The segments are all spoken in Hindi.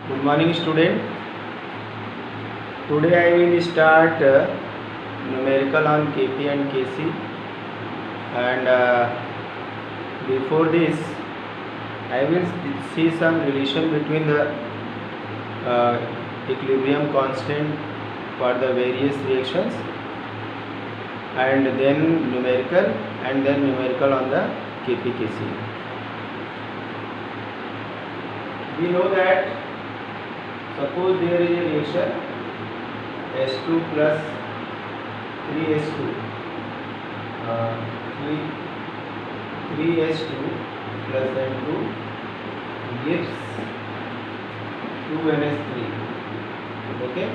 Good morning, student. Today I will start numerical on Kp and Kc, and before this I will see some relation between the equilibrium constant for the various reactions, and then numerical on the Kp Kc. We know that suppose there is a reaction S2 plus 3S2 3S2 plus N2 gives 2NS3. Okay,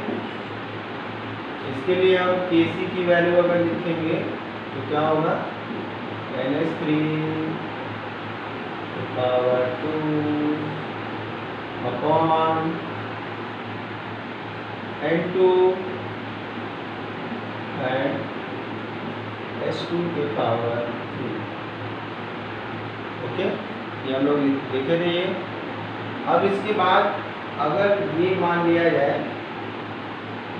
इसके लिए हम Kc की वैल्यू अगर लिखेंगे तो क्या होगा, NS3 power 2 upon N2 and S2 के पावर 3. ओके, ये हम लोग लिखे थे ये. अब इसके बाद अगर ये मान लिया जाए,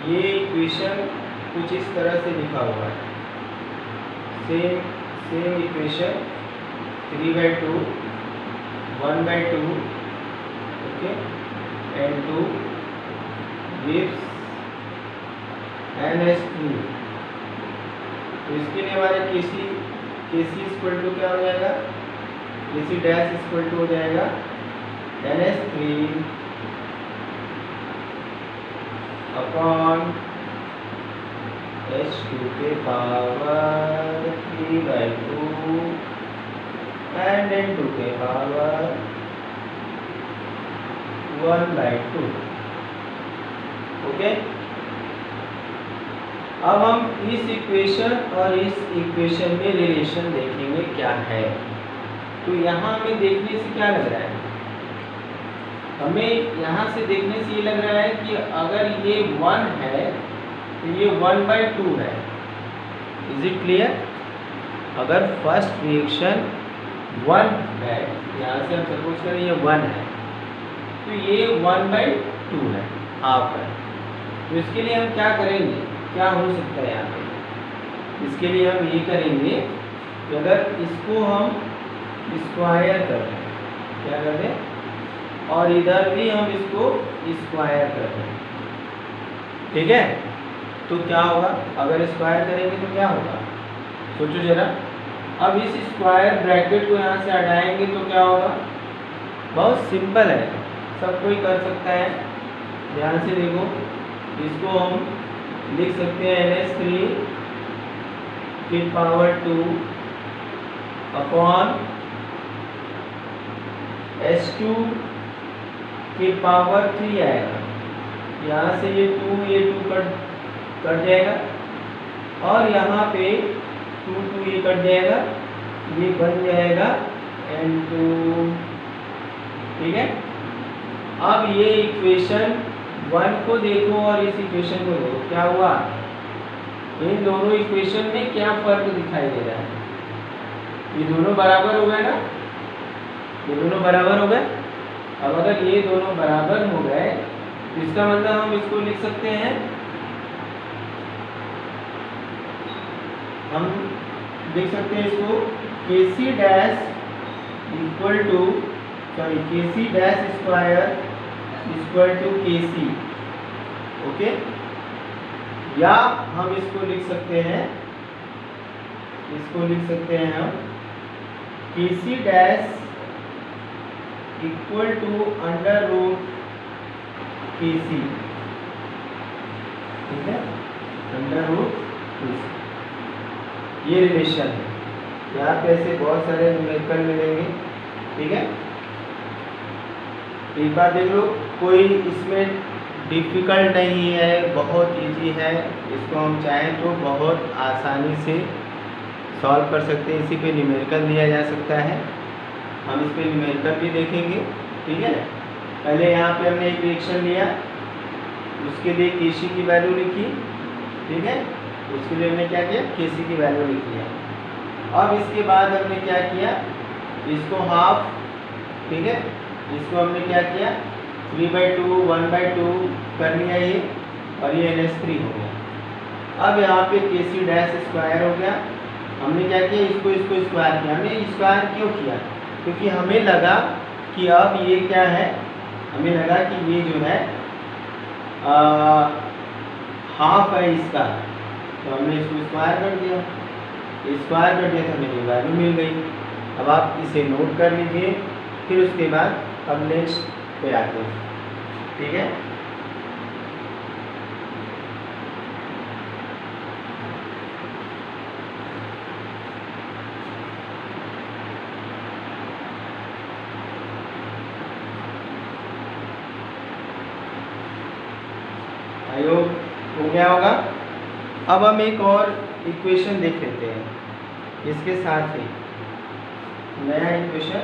ये इक्वेशन कुछ इस तरह से लिखा हुआ है, same equation 3/2 1/2 okay N2 gives NS3. तो इसके लिए हमारे Kc इक्वल टू क्या हो जाएगा, Kc डैश इक्वल टू हो जाएगा NS3 अपॉन S2 के पावर 3/2 एंड N2 के पावर 1/2. ओके, अब हम इस इक्वेशन और इस इक्वेशन में रिलेशन देखेंगे क्या है. तो यहाँ हमें देखने से क्या लग रहा है, हमें यहाँ से देखने से ये लग रहा है कि अगर ये 1 है तो ये 1/2 है. Is it clear? अगर फर्स्ट रिएक्शन 1 है, यहाँ से हम सपोज करें ये 1 है, तो ये 1/2 है, हाफ है. तो इसके लिए हम क्या करेंगे, क्या हो सकता है यहाँ पे, इसके लिए हम ये करेंगे कि अगर इसको हम स्क्वायर कर दें, क्या कर दें, और इधर भी हम इसको स्क्वायर कर दें, ठीक है. तो क्या होगा, अगर स्क्वायर करेंगे तो क्या होगा, सोचो जरा. अब इस स्क्वायर ब्रैकेट को यहाँ से हटाएंगे तो क्या होगा, बहुत सिंपल है, सब कोई कर सकता है. ध्यान से देखो, इसको हम लिख सकते हैं NS3 की पावर 2 अपॉन S2 की पावर 3 आएगा. यहाँ से ये 2 कट जाएगा, और यहाँ पे 2 ये कट जाएगा, ये बन जाएगा N2. ठीक है. अब ये इक्वेशन 1 को देखो और इस इक्वेशन को देखो, क्या हुआ, इन दोनों इक्वेशन में क्या फर्क दिखाई दे रहा है. ये दोनों बराबर हो गए ना, ये दोनों बराबर हो गए. अब अगर ये दोनों बराबर हो गए तो इसका मतलब हम इसको लिख सकते हैं, हम लिख सकते हैं इसको Kc dash equal to Kc dash square equal to Kc. Okay, या हम इसको लिख सकते हैं, हम Kc dash equal to under root Kc. ठीक है, अंडर रूट Kc. ये रिलेशन है. यहाँ पे ऐसे बहुत सारे न्यूमेरिकल मिलेंगे. ठीक है, एक बात देख लो, कोई इसमें डिफ़िकल्ट नहीं है, बहुत इजी है. इसको हम चाहें तो बहुत आसानी से सॉल्व कर सकते हैं. इसी पे न्यूमेरिकल दिया जा सकता है, हम इस पे न्यूमेरिकल भी देखेंगे. ठीक है, पहले यहाँ पे हमने एक रिएक्शन लिया, उसके लिए Kc की वैल्यू लिखी. ठीक है, उसके लिए हमने क्या किया, Kc की वैल्यू लिख लिया. अब इसके बाद हमने क्या किया, इसको हाफ, ठीक है, इसको हमने क्या किया, 3/2 1/2 कर लिया ये, और ये NH3 हो गया। अब यहाँ पे KC डैश स्क्वायर हो गया। हमने क्या किया, इसको स्क्वायर किया। हमने स्क्वायर क्यों किया, क्योंकि हमें लगा कि अब ये क्या है, हमें लगा कि ये जो है हाफ है इसका, तो हमने इसको स्क्वायर कर दिया। स्क्वायर कर दिया तो हमें ये वैल्यू मिल गई। अब आप इसे नोट कर लीजिए, फिर उसके बाद हम नेक्स्ट पे आते हैं। ठीक है, आई होप हो गया होगा। अब हम एक और इक्वेशन देख लेते हैं इसके साथ ही, नया इक्वेशन।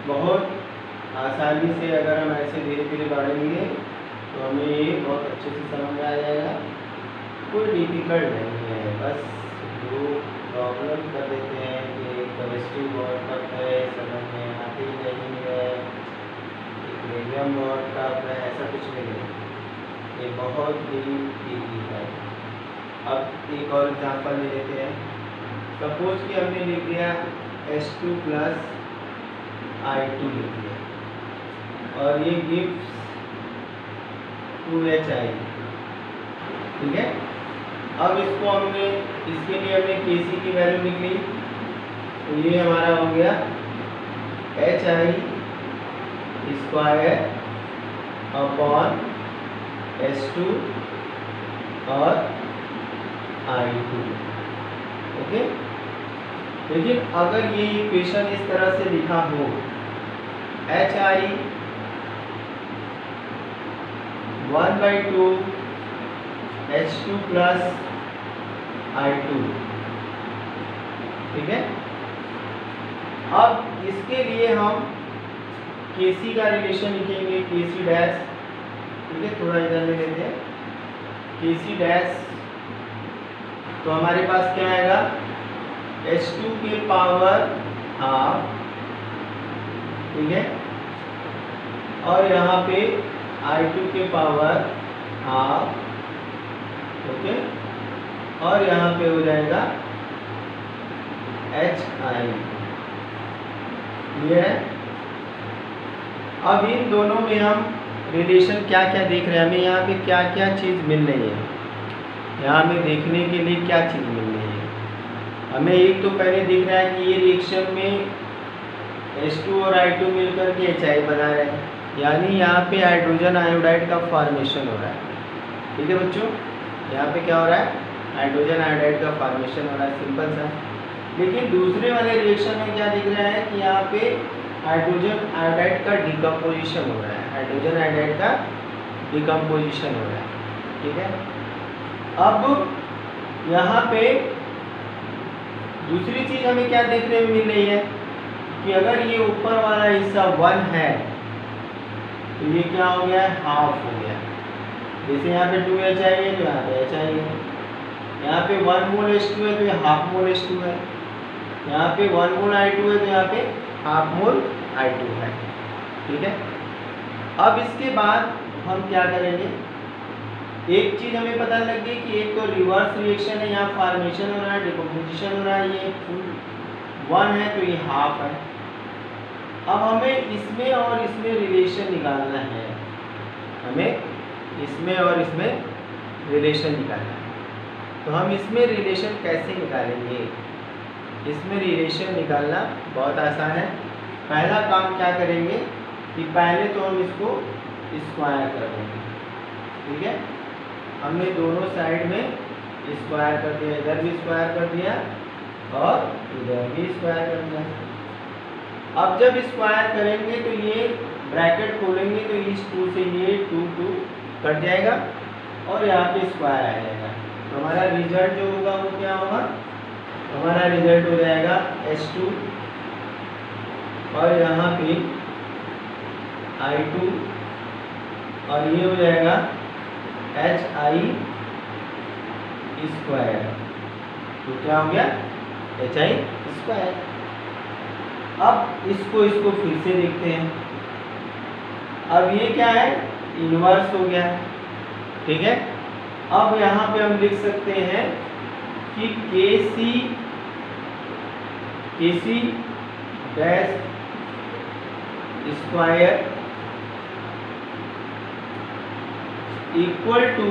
बहुत आसानी से अगर हम ऐसे धीरे धीरे बढ़ेंगे तो हमें ये बहुत अच्छे से समझ में आ जाएगा। कोई डिफिकल्ट नहीं है, बस जो प्रॉब्लम कर देते हैं कि केमिस्ट्री बहुत टफ है, समझ में आती नहीं है, मीडियम बहुत टफ है, ऐसा कुछ नहीं है, ये बहुत ही ईजी है। अब एक और एग्जांपल ले लेते हैं। सपोज कि हमने लिख दिया H2 + I2 लिख दिया, और ये गिव्स 2HI। ठीक है, अब इसको हमने, इसके लिए हमने KC की वैल्यू निकली, तो ये हमारा हो गया HI स्क्वायर अपॉन H2 और I2। ओके, लेकिन अगर ये इक्वेशन इस तरह से लिखा हो, HI 1/2 H2 + I2। ठीक है, अब इसके लिए हम KC का रिलेशन लिखेंगे, KC डैश। ठीक है, थोड़ा इधर ले लेते हैं, KC डैश। तो हमारे पास क्या आएगा, H2 के पावर हाफ। ठीक है, और यहाँ पे I2 के पावर हाफ। ओके, और यहाँ पे हो जाएगा HI। ये है। अब इन दोनों में हम रिलेशन क्या क्या देख रहे हैं, हमें यहाँ पे क्या क्या चीज़ मिल रही है, यहाँ हमें देखने के लिए क्या चीज़ मिल रही है। हमें एक तो पहले दिख रहा है कि ये रिएक्शन में H2 और I2 मिलकर के HI बना रहे हैं, यानी यहाँ पे हाइड्रोजन आयोडाइड का फॉर्मेशन हो रहा है। ठीक है बच्चों, यहाँ पे क्या हो रहा है, हाइड्रोजन आयोडाइड का फॉर्मेशन हो रहा है, सिंपल सा। लेकिन दूसरे वाले रिएक्शन में क्या दिख रहा है कि यहाँ पे हाइड्रोजन आयोडाइड का डिकम्पोजिशन हो रहा है, हाइड्रोजन आयोडाइड का डिकम्पोजिशन हो रहा है। ठीक है, अब यहाँ पे दूसरी चीज़ हमें क्या देखने में मिल रही है कि अगर ये ऊपर वाला हिस्सा 1 है तो ये क्या हो गया, हाफ हो गया। जैसे यहाँ पे 2HI है तो यहाँ पे HI है, यहाँ पे 1 मोल H2 है तो ये हाफ मोल H2 है, यहाँ पे 1 मोल I2 है तो यहाँ पे हाफ मोल I2 है। ठीक है, अब इसके बाद हम क्या करेंगे, एक चीज़ हमें पता लग गई कि एक तो रिवर्स रिएक्शन है, यहाँ फॉर्मेशन हो रहा है, डिकम्पोजिशन हो रहा है, ये फुल 1 है तो ये हाफ है। अब हमें इसमें और इसमें रिलेशन निकालना है, हमें इसमें और इसमें रिलेशन निकालना है। तो हम इसमें रिलेशन कैसे निकालेंगे, इसमें रिलेशन निकालना बहुत आसान है। पहला काम क्या करेंगे कि पहले तो हम इसको स्क्वायर कर देंगे। ठीक है, हमने दोनों साइड में स्क्वायर कर दिया, इधर भी स्क्वायर कर दिया और इधर भी स्क्वायर कर दिया। अब जब स्क्वायर करेंगे तो ये ब्रैकेट खोलेंगे तो इस 2 से ये 2 कट जाएगा और यहाँ पे स्क्वायर आ जाएगा। तो हमारा रिजल्ट जो होगा वो क्या होगा, हमारा रिजल्ट हो जाएगा H2 और यहाँ पे I2 और ये हो जाएगा HI स्क्वायर। तो क्या हो गया HI²। अब इसको फिर से देखते हैं। अब ये क्या है, इन्वर्स हो गया, ठीक है। अब यहाँ पे हम लिख सकते हैं कि KC dash square equal to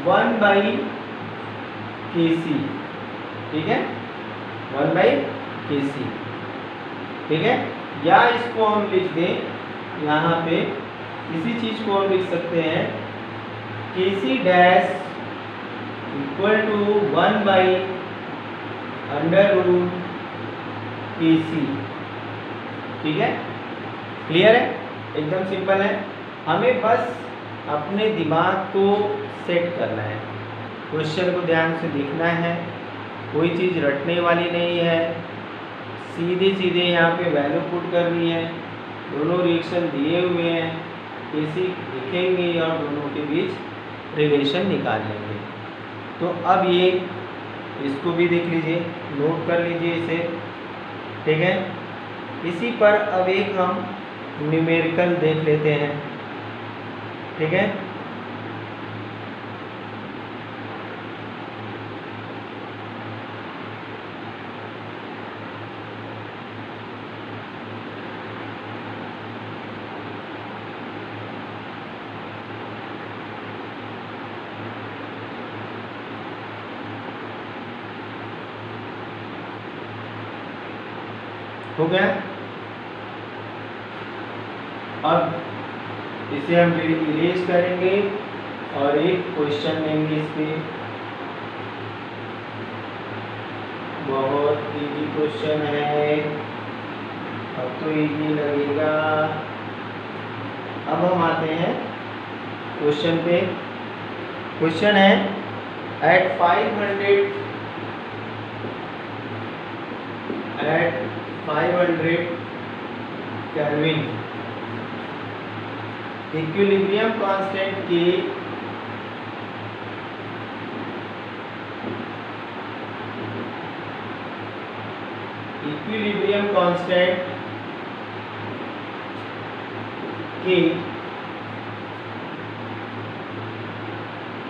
1/KC, ठीक है, 1/KC, ठीक है। या इसको हम लिख दें, यहाँ पे इसी चीज को हम लिख सकते हैं KC dash equal to 1/√KC, ठीक है। क्लियर है, एकदम सिंपल है। हमें बस अपने दिमाग को सेट करना है, क्वेश्चन को ध्यान से देखना है, कोई चीज़ रटने वाली नहीं है, सीधे यहाँ पे वैल्यू पुट करनी है। दोनों रिएक्शन दिए हुए हैं, KC लिखेंगे और दोनों के बीच रिलेशन निकाल लेंगे। तो अब ये इसको भी देख लीजिए, नोट कर लीजिए इसे, ठीक है। इसी पर अब एक हम न्यूमेरिकल देख लेते हैं, ठीक है। हो गया। अब इसे हम इरेज करेंगे और एक क्वेश्चन लेंगे इस पे। बहुत इजी क्वेश्चन है, अब तो इजी लगेगा। अब हम आते हैं क्वेश्चन पे। क्वेश्चन है एट 500 केल्विन इक्विलिब्रियम कांस्टेंट के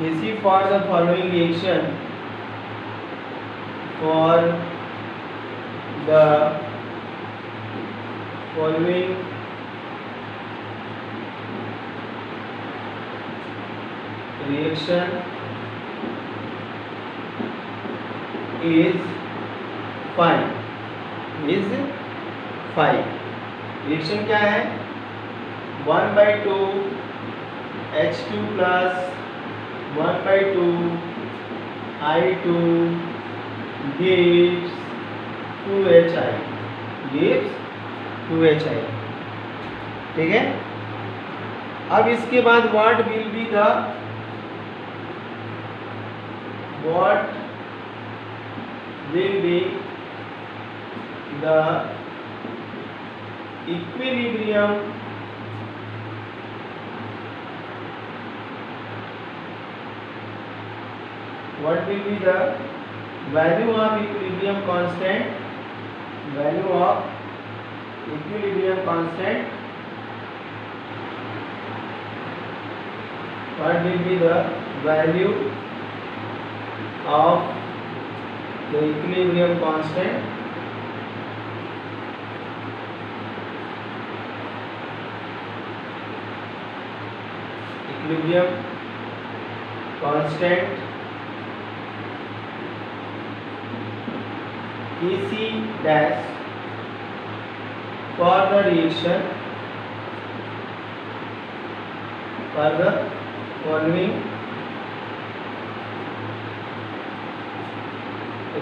KC for the following reaction reaction is 5। Reaction क्या है, 1/2 H2 plus 1/2 I2 gives 2HI, ठीक है। अब इसके बाद what will be the equilibrium value of equilibrium constant what will be the value of the equilibrium constant KC dash for the reaction for the following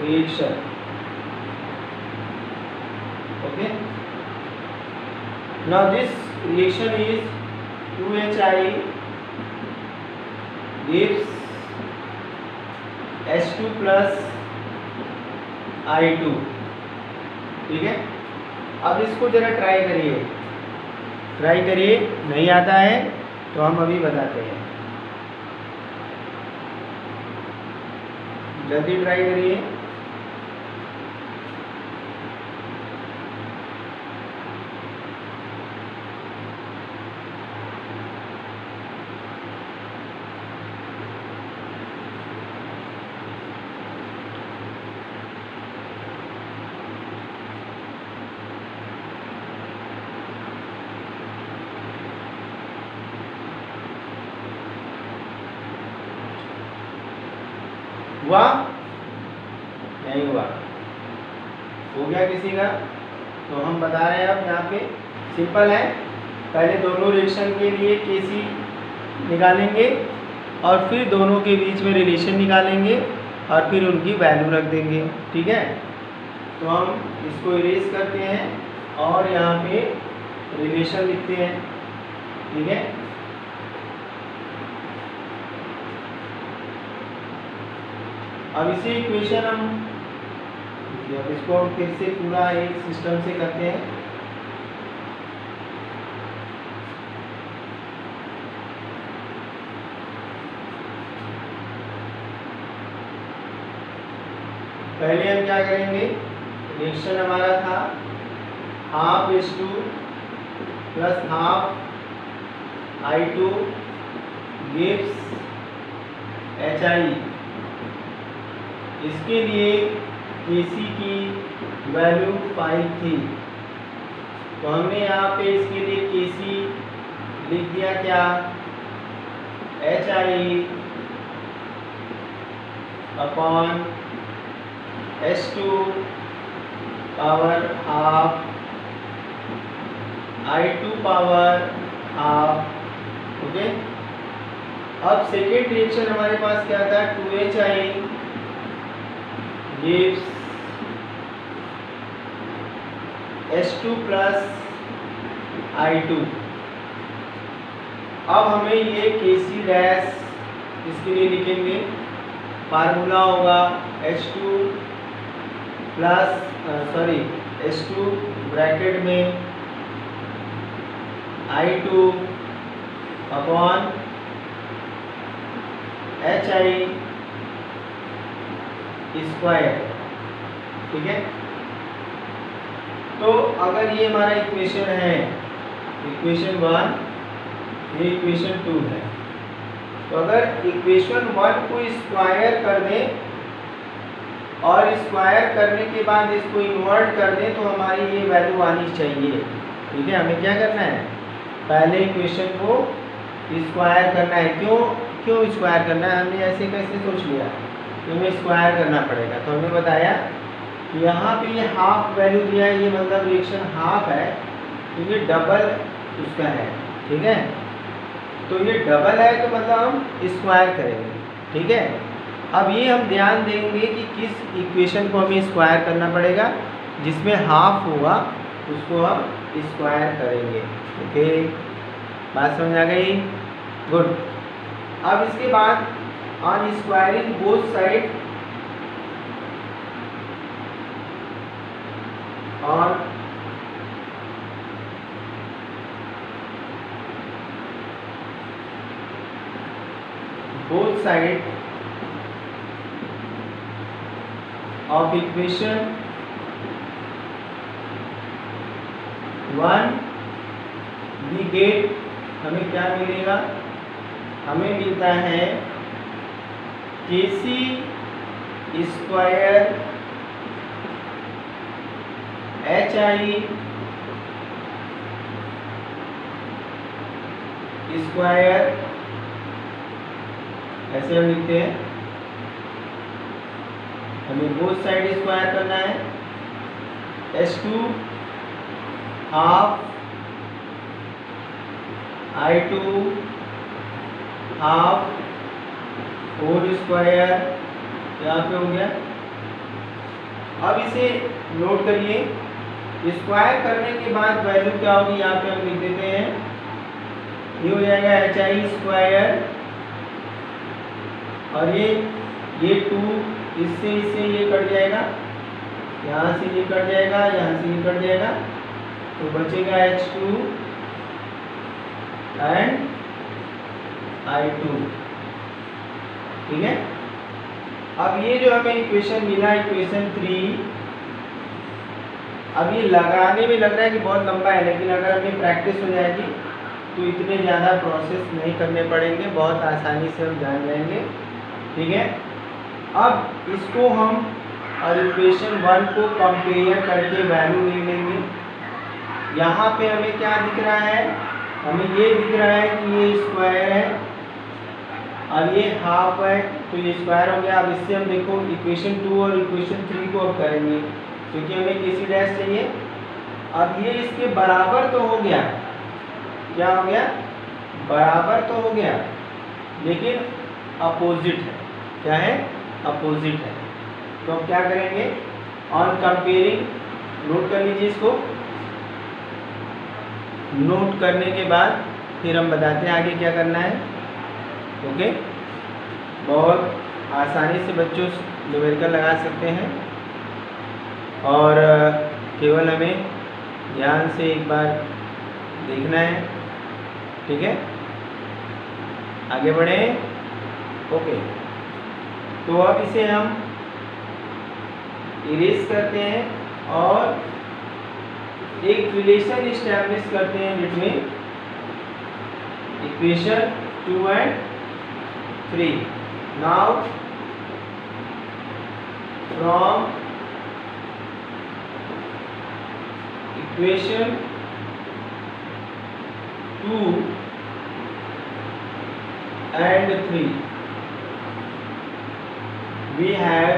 reaction, okay. Now this reaction is 2HI gives H2 plus I2, ठीक है। अब इसको जरा ट्राई करिए, नहीं आता है तो हम अभी बताते हैं, जल्दी ट्राई करिए। हुआ नहीं हुआ? हो गया किसी का? तो हम बता रहे हैं अब यहाँ पे सिंपल है, पहले दोनों रिएक्शन के लिए केसी निकालेंगे और फिर दोनों के बीच में रिलेशन निकालेंगे और फिर उनकी वैल्यू रख देंगे। ठीक है, तो हम इसको इरेज करते हैं और यहाँ पे रिलेशन लिखते हैं। ठीक है, अब इसी इक्वेशन अब इसको हम फिर से पूरा एक सिस्टम से करते हैं। पहले हम क्या करेंगे, रिएक्शन हमारा था half H2 plus half I2 gives HI। इसके लिए Kc की वैल्यू 5 थी, तो हमने यहाँ पे इसके लिए Kc लिख दिया क्या, HI upon H2 power half I2 power half. Okay, अब सेकेंड रिएक्शन हमारे पास क्या था, 2HI gives H2 plus I2। अब हमें ये Kc डैश इसके लिए लिखेंगे, फार्मूला होगा H2 प्लस H2 ब्रैकेट में I2 अपॉन HI स्क्वायर। ठीक है, तो अगर ये हमारा इक्वेशन है, इक्वेशन 1, ये इक्वेशन 2 है, तो अगर इक्वेशन 1 को स्क्वायर कर दें और स्क्वायर करने के बाद इसको इन्वर्ट कर दें तो हमारी ये वैल्यू आनी चाहिए। ठीक है, हमें क्या करना है, पहले इक्वेशन को स्क्वायर करना है। क्यों स्क्वायर करना है, हमने ऐसे कैसे सोच लिया कि हमें स्क्वायर करना पड़ेगा, तो हमने बताया कि यहाँ पे ये हाफ वैल्यू दिया है, ये मतलब रिएक्शन हाफ है, तो ये डबल उसका है। ठीक है, तो ये डबल है तो मतलब हम स्क्वायर करेंगे। ठीक है, अब ये हम ध्यान देंगे कि किस इक्वेशन को हमें स्क्वायर करना पड़ेगा, जिसमें हाफ होगा उसको हम स्क्वायर करेंगे। ओके, बात समझ आ गई? गुड। अब इसके बाद ऑन स्क्वायरिंग बोथ साइड, और both side of equation 1 we get, हमें क्या मिलेगा, हमें मिलता है Kc स्क्वायर HI स्क्वायर, ऐसे हम लिखते हैं। हमें बोथ साइड स्क्वायर करना है। H2 half I2 half whole square, यहाँ पे हो गया। अब इसे नोट करिए, स्क्वायर करने के बाद वैल्यू क्या होगी, यहाँ पे हम लिख देते हैं, ये हो जाएगा HI स्क्वायर, और ये 2 इससे ये कट जाएगा, यहाँ से ये कट जाएगा, यहाँ से ये कट जाएगा, तो बचेगा H2 एंड I2। ठीक है, अब ये जो हमें इक्वेशन मिला, इक्वेशन 3, अब ये लगाने में लग रहा है कि बहुत लंबा है, लेकिन अगर हमें प्रैक्टिस हो जाएगी तो इतने ज़्यादा प्रोसेस नहीं करने पड़ेंगे, बहुत आसानी से हम जान जाएंगे। ठीक है, अब इसको हम इक्वेशन 1 को कंपेयर करके वैल्यू ले लेंगे। यहाँ पे हमें क्या दिख रहा है, हमें ये दिख रहा है कि ये स्क्वायर है, अब ये हाफ है तो ये स्क्वायर हो गया। अब इससे हम देखो इक्वेशन 2 और इक्वेशन 3 को अब करेंगे क्योंकि हमें KC डैश चाहिए। अब ये इसके बराबर तो हो गया, क्या हो गया, बराबर तो हो गया, लेकिन अपोजिट है। क्या है, अपोजिट है। तो हम क्या करेंगे, ऑन कंपेयरिंग, नोट कर लीजिए इसको। नोट करने के बाद फिर हम बताते हैं आगे क्या करना है। ओके, बहुत आसानी से बच्चों न्यूमेरिकल लगा सकते हैं और केवल हमें ध्यान से एक बार देखना है। ठीक है, आगे बढ़े। ओके, तो अब इसे हम इरेज करते हैं और एक रिलेशन इस्टेब्लिश करते हैं between equation 2 and 3। Now from equation 2 and 3 we have,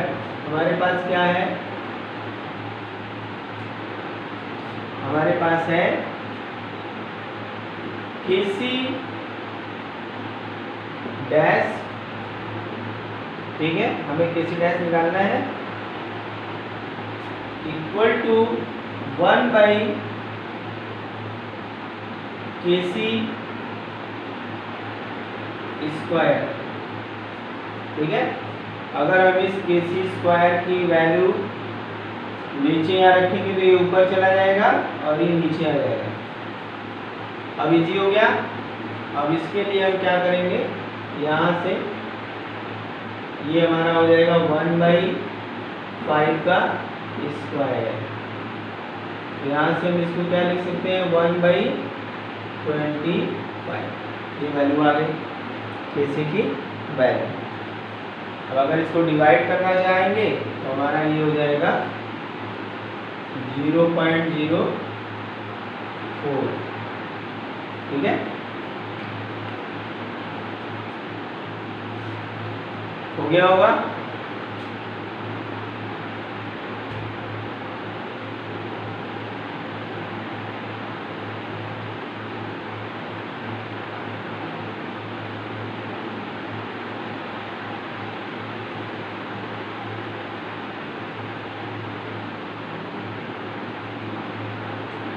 हमारे पास क्या है, हमारे पास है KC डैश। ठीक है, हमें KC डैश निकालना है equal to 1 by KC square. ठीक है, अगर हम इस KC स्क्वायर की वैल्यू नीचे यहाँ रखेंगे तो ये ऊपर चला जाएगा और ये नीचे आ जाएगा। अब इजी हो गया। अब इसके लिए हम क्या करेंगे, यहाँ से ये हमारा हो जाएगा 1/5 का स्क्वायर। यहाँ से हम इसको क्या लिख सकते हैं, 1/25। ये वैल्यू आ गई KC की वैल्यू। अब अगर इसको डिवाइड करना चाहेंगे तो हमारा ये हो जाएगा 0.04। ठीक है, हो गया होगा।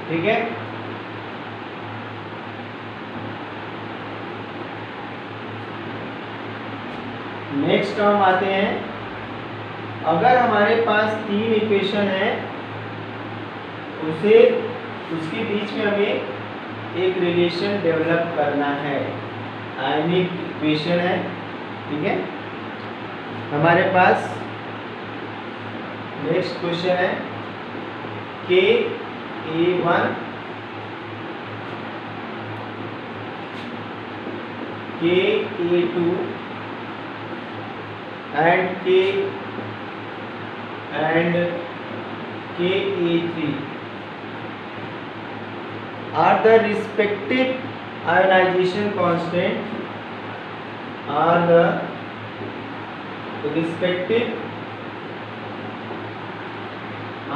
ठीक है, नेक्स्ट हम आते हैं, अगर हमारे पास 3 इक्वेशन है उसे, उसके बीच में हमें एक रिलेशन डेवलप करना है। आयनिक इक्वेशन है। ठीक है, हमारे पास नेक्स्ट क्वेश्चन है KA1 KA2 and KA3 are the respective ionization constant, are the respective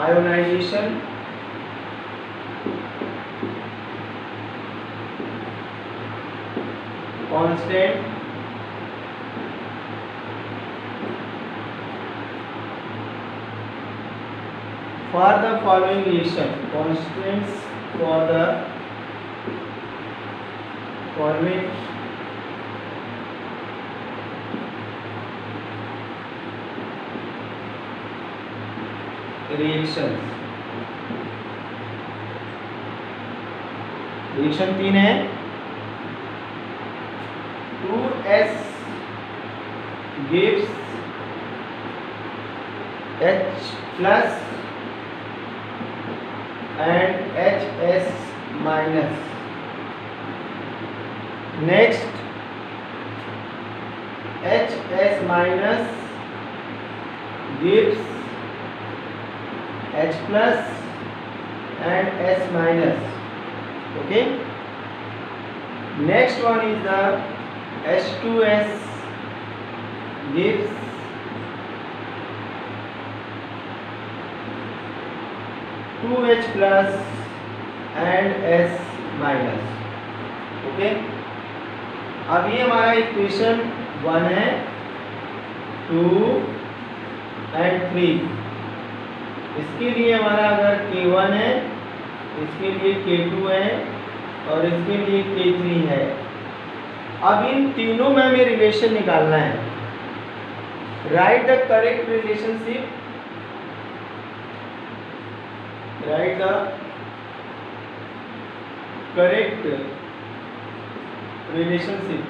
ionization constant for the following reaction, constants for the following reactions। Reaction 3 है, 2S gives H plus and HS minus। next HS minus gives H plus and S minus। okay, next one is the H2S gives two H plus and S minus. Okay, अब ये हमारा इक्वेशन 1 है, 2 एंड 3। इसके लिए हमारा अगर K1 है, इसके लिए K2 है और इसके लिए K3 है। अब इन तीनों में हमें रिलेशन निकालना है। Right the correct relationship, right the correct relationship.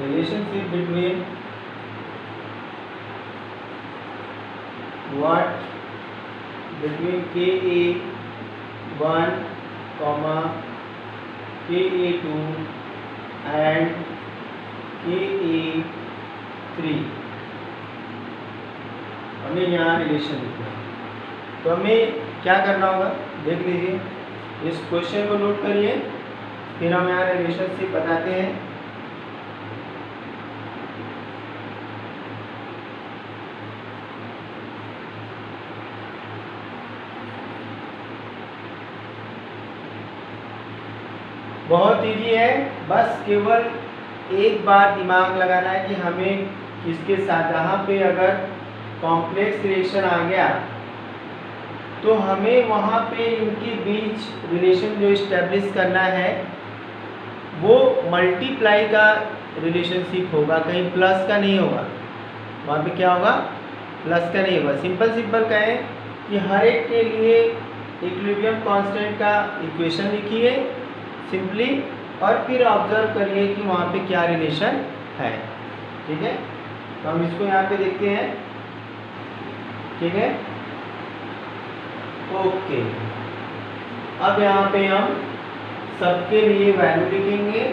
Relationship between what? Between KA1, KA2 and KA3। हमें यहाँ रिलेशन लिखना है। तो हमें क्या करना होगा, देख लीजिए, इस क्वेश्चन को नोट करिए, फिर हम यहाँ रिलेशनशिप बताते हैं। बहुत इजी है, बस केवल एक बार दिमाग लगाना है कि हमें किसके साथ, जहाँ पे अगर कॉम्प्लेक्स रिलेशन आ गया तो हमें वहाँ पे इनके बीच रिलेशन जो इस्टेब्लिश करना है वो मल्टीप्लाई का रिलेशनशिप होगा, कहीं प्लस का नहीं होगा। वहाँ पे क्या होगा, प्लस का नहीं होगा। सिंपल सिंपल कहें कि हर एक के लिए इक्विलिब्रियम कांस्टेंट का इक्वेशन लिखिए सिंपली, और फिर ऑब्जर्व करिए कि वहाँ पे क्या रिलेशन है। ठीक है, तो हम इसको यहाँ पे देखते हैं। ठीक है, ओके। अब यहाँ पे हम सबके लिए वैल्यू लिखेंगे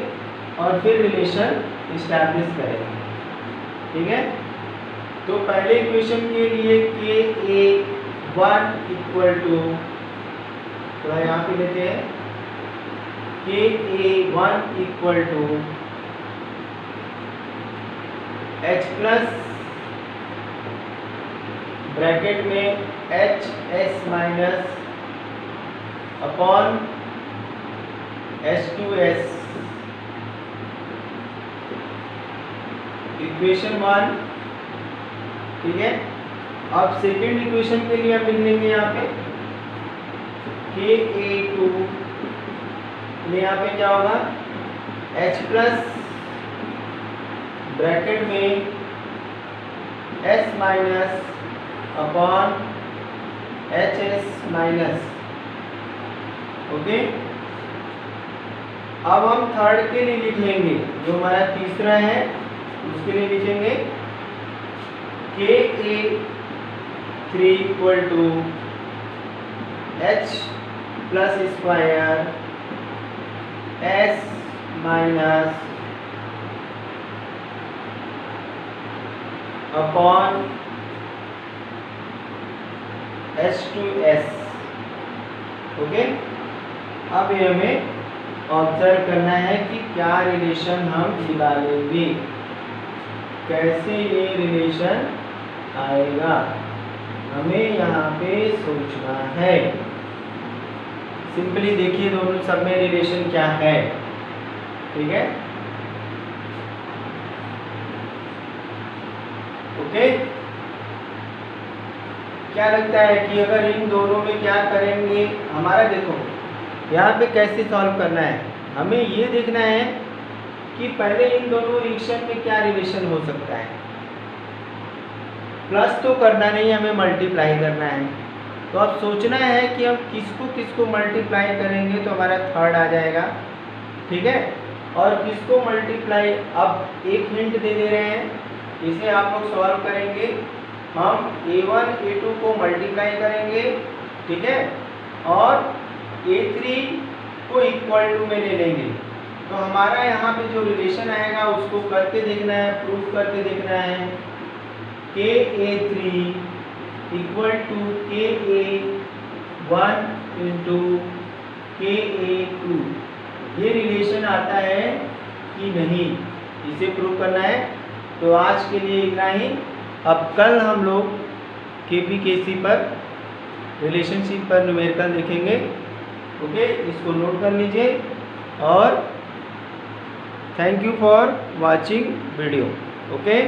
और फिर रिलेशन इस्टेब्लिश करेंगे। ठीक है, तो पहले इक्वेशन के लिए KA1 इक्वल टू, थोड़ा यहाँ पे लेते हैं, KA1 equal to H plus bracket में HS minus upon H2S, equation 1। ठीक है, अब सेकेंड इक्वेशन के लिए हम लिख लेंगे यहाँ पे KA2, यहाँ पे क्या होगा, H प्लस ब्रैकेट में S minus upon HS minus. Okay, अब हम थर्ड के लिए लिख लेंगे, जो हमारा तीसरा है उसके लिए लिखेंगे KA3 equal to H plus square S minus upon H2S। Okay, अब ये हमें ऑब्जर्व करना है कि क्या रिलेशन हम निकालेंगे, कैसे ये रिलेशन आएगा, हमें यहाँ पे सोचना है। सिंपली देखिए दोनों सब में रिलेशन क्या है। ठीक है, ओके। क्या लगता है कि अगर इन दोनों में क्या करेंगे, हमारा देखो यहाँ पे कैसे सॉल्व करना है, हमें ये देखना है कि पहले इन दोनों रिएक्शन में क्या रिलेशन हो सकता है। प्लस तो करना नहीं, हमें मल्टीप्लाई करना है। तो अब सोचना है कि हम किसको किसको मल्टीप्लाई करेंगे तो हमारा थर्ड आ जाएगा। ठीक है, और किसको मल्टीप्लाई, अब एक हिंट दे रहे हैं, इसे आप लोग सॉल्व करेंगे। हम A1 A2 को मल्टीप्लाई करेंगे, ठीक है, और A3 को इक्वल टू में ले लेंगे। तो हमारा यहाँ पे जो रिलेशन आएगा उसको करके देखना है, प्रूफ करके देखना है। KA3 equal to KA 1 into KA2 ये रिलेशन आता है कि नहीं, इसे प्रूव करना है। तो आज के लिए इतना ही। अब कल हम लोग KP/KC पर रिलेशनशिप पर न्यूमेरिकल देखेंगे। ओके, इसको नोट कर लीजिए और thank you for watching video. Okay.